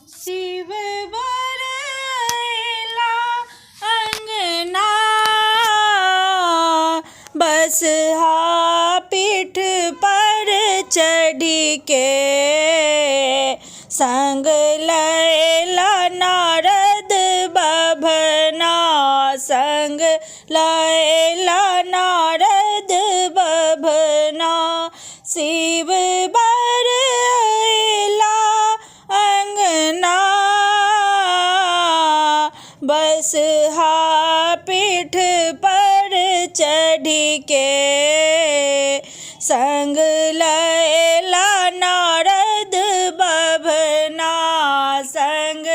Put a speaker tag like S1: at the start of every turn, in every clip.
S1: शिव बरला अंगना बसहा पीठ पर चढ़ी के संग लैला नारद बभना संग लैला नारद बभना शिव बरला अंगना बसहा पीठ पर चढ़ी के संग लैला नारद बभना संग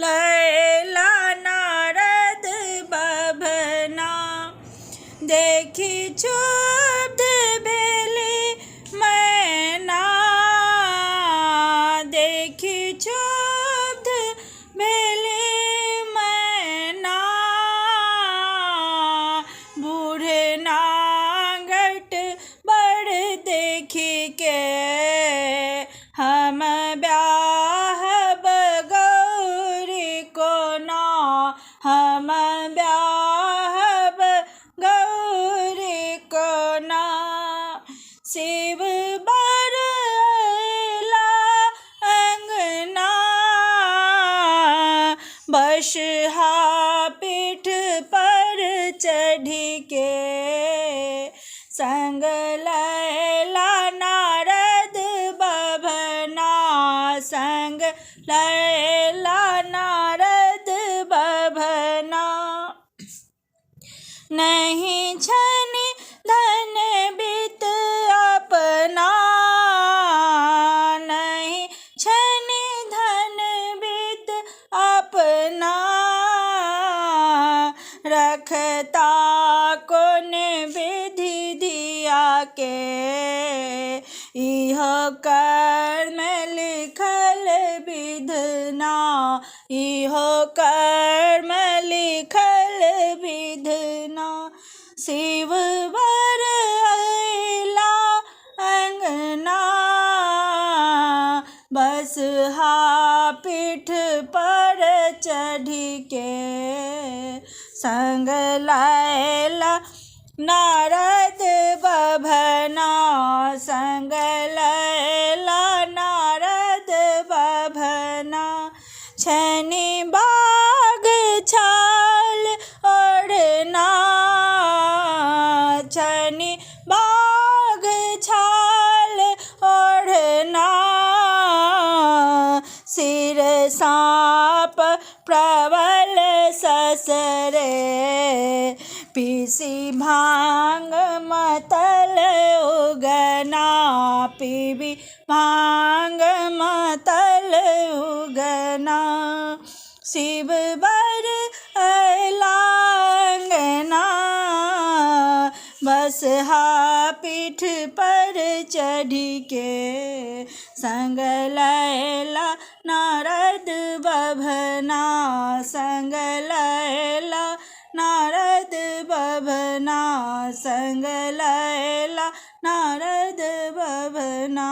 S1: लैला नारद बभना देखी क्षुब्ध भेली मैना देखी क्षुब्ध भेली मैना बूढ़े नांगट बड़ देखी के हम ब्याहब गौरी को ना हम ब्याहब गौरी को ना शिव बरला अंगना बसहा पीठ पर चढ़ी के संग लैला नारद बभना संग लैला नारद बभना नहीं छनि धन बीत अपना नहीं छनि धन बीत अपना रखता कौन विधि दिया के इहो कर्म लिखल विधना इहो कर्म लिखल विधना शिव बरला अंगना बसहा पीठ पर चढ़ी के संग लैला नारद बभना संग लैला नारद बभना छनि बाग छाल ओढ़ना छनि बाग छाल ओढ़ना सिर साप प्रबल ससरे पीसी भांग मतल उगना पीबी भांग मतल उगना शिव बरला अंगना बसहा पीठ पर चढ़ी के संग लैला नारद बभना संग लैला नारद बभना संग लैला नारद बभना।